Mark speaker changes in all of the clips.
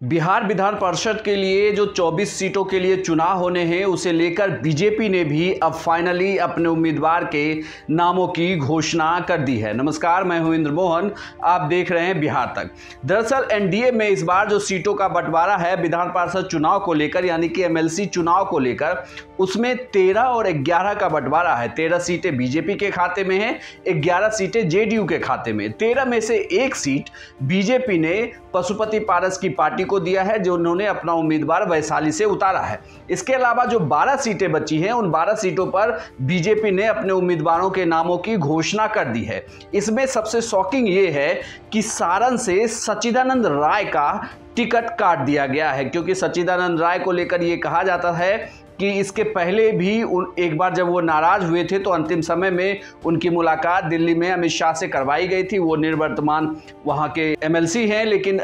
Speaker 1: बिहार विधान परिषद के लिए जो 24 सीटों के लिए चुनाव होने हैं उसे लेकर बीजेपी ने भी अब फाइनली अपने उम्मीदवार के नामों की घोषणा कर दी है। नमस्कार, मैं हूं इंद्र मोहन, आप देख रहे हैं बिहार तक। दरअसल एनडीए में इस बार जो सीटों का बंटवारा है विधान परिषद चुनाव को लेकर, यानी कि एमएलसी चुनाव को लेकर, उसमें 13 और 11 का बंटवारा है। 13 सीटें बीजेपी के खाते में हैं, 11 सीटें जेडीयू के खाते में। 13 में से एक सीट बीजेपी ने पशुपति पारस की पार्टी को दिया है, जो उन्होंने अपना उम्मीदवार वैशाली से उतारा है। इसके अलावा जो 12 सीटें बची हैं, उन 12 सीटों पर बीजेपी ने अपने उम्मीदवारों के नामों की घोषणा कर दी है। इसमें सबसे शॉकिंग ये है कि सारण से सच्चिदानंद राय का टिकट काट दिया गया है, क्योंकि सच्चिदानंद राय को लेकर ये कहा जाता है कि इसके पहले भी एक बार जब वो नाराज हुए थे तो अंतिम समय में उनकी मुलाकात दिल्ली में अमित शाह से करवाई गई थी। वो निर्वर्तमान वहाँ के एमएलसी हैं, लेकिन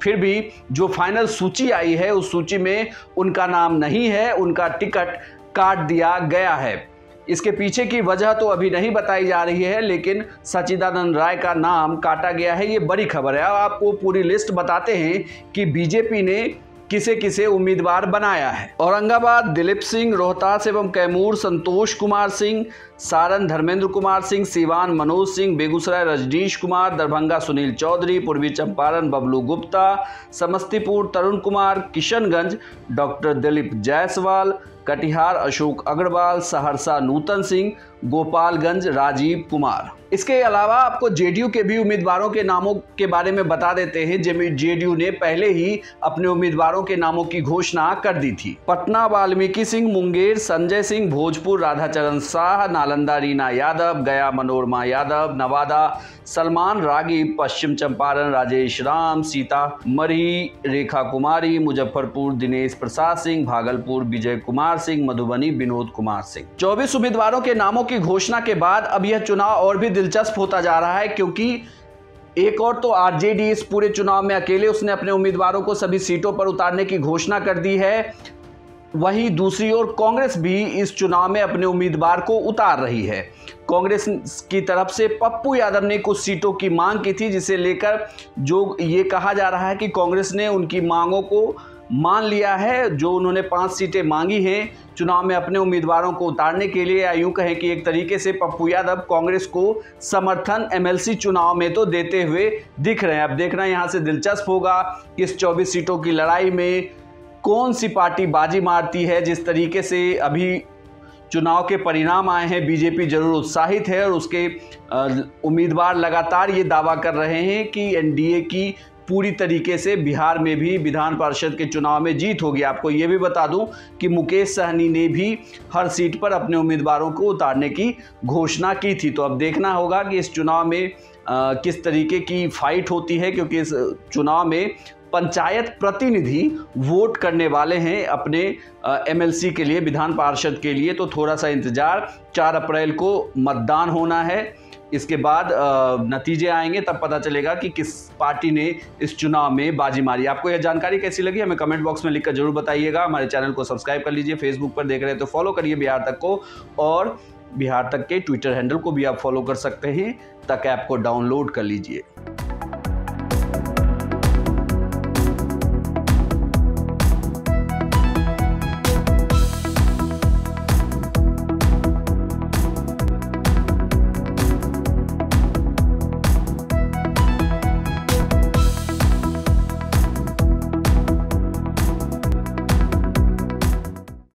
Speaker 1: फिर भी जो फाइनल सूची आई है उस सूची में उनका नाम नहीं है, उनका टिकट काट दिया गया है। इसके पीछे की वजह तो अभी नहीं बताई जा रही है, लेकिन सच्चिदानंद राय का नाम काटा गया है, ये बड़ी खबर है। अब आपको पूरी लिस्ट बताते हैं कि बीजेपी ने किसे किसे उम्मीदवार बनाया है। औरंगाबाद दिलीप सिंह, रोहतास एवं कैमूर संतोष कुमार सिंह, सारण धर्मेंद्र कुमार सिंह, सीवान मनोज सिंह, बेगूसराय रजनीश कुमार, दरभंगा सुनील चौधरी, पूर्वी चंपारण बबलू गुप्ता, समस्तीपुर तरुण कुमार, किशनगंज डॉक्टर दिलीप जायसवाल, कटिहार अशोक अग्रवाल, सहरसा नूतन सिंह, गोपालगंज राजीव कुमार। इसके अलावा आपको जेडीयू के भी उम्मीदवारों के नामों के बारे में बता देते हैं। जेडीयू ने पहले ही अपने उम्मीदवारों के नामों की घोषणा कर दी थी। पटना वाल्मीकि सिंह, मुंगेर संजय सिंह, भोजपुर राधाचरण शाह, नालंदा रीना यादव, गया मनोरमा यादव, नवादा सलमान रागिब, पश्चिम चंपारण राजेश राम, सीतामढ़ी रेखा कुमारी, मुजफ्फरपुर दिनेश प्रसाद सिंह, भागलपुर विजय कुमार सिंह, मधुबनी विनोद कुमार सिंह। 24 उम्मीदवारों के नामों की घोषणा के बाद अब यह चुनाव और भी दिलचस्प होता जा रहा है, क्योंकि एक और तो आरजेडी इस पूरे चुनाव में अकेले उसने अपने उम्मीदवारों को सभी सीटों पर उतारने की घोषणा कर दी है, वहीं दूसरी ओर कांग्रेस भी इस चुनाव में अपने उम्मीदवार को उतार रही है। कांग्रेस की तरफ से पप्पू यादव ने कुछ सीटों की मांग की थी, जिसे लेकर जो ये कहा जा रहा है कि कांग्रेस ने उनकी मांगों को मान लिया है। जो उन्होंने 5 सीटें मांगी हैं चुनाव में अपने उम्मीदवारों को उतारने के लिए, या यूं कहें कि एक तरीके से पप्पू यादव कांग्रेस को समर्थन एमएलसी चुनाव में तो देते हुए दिख रहे हैं। अब देखना यहाँ से दिलचस्प होगा कि इस 24 सीटों की लड़ाई में कौन सी पार्टी बाजी मारती है। जिस तरीके से अभी चुनाव के परिणाम आए हैं, बीजेपी जरूर उत्साहित है और उसके उम्मीदवार लगातार ये दावा कर रहे हैं कि एनडीए की पूरी तरीके से बिहार में भी विधान परिषद के चुनाव में जीत होगी। आपको ये भी बता दूं कि मुकेश सहनी ने भी हर सीट पर अपने उम्मीदवारों को उतारने की घोषणा की थी। तो अब देखना होगा कि इस चुनाव में किस तरीके की फाइट होती है, क्योंकि इस चुनाव में पंचायत प्रतिनिधि वोट करने वाले हैं अपने एमएलसी के लिए, विधान पार्षद के लिए। तो थोड़ा सा इंतजार, 4 अप्रैल को मतदान होना है, इसके बाद नतीजे आएंगे, तब पता चलेगा कि किस पार्टी ने इस चुनाव में बाजी मारी। आपको यह जानकारी कैसी लगी हमें कमेंट बॉक्स में लिखकर जरूर बताइएगा। हमारे चैनल को सब्सक्राइब कर लीजिए, फेसबुक पर देख रहे हैं तो फॉलो करिए बिहार तक को, और बिहार तक के ट्विटर हैंडल को भी आप फॉलो कर सकते हैं। तक ऐप को डाउनलोड कर लीजिए।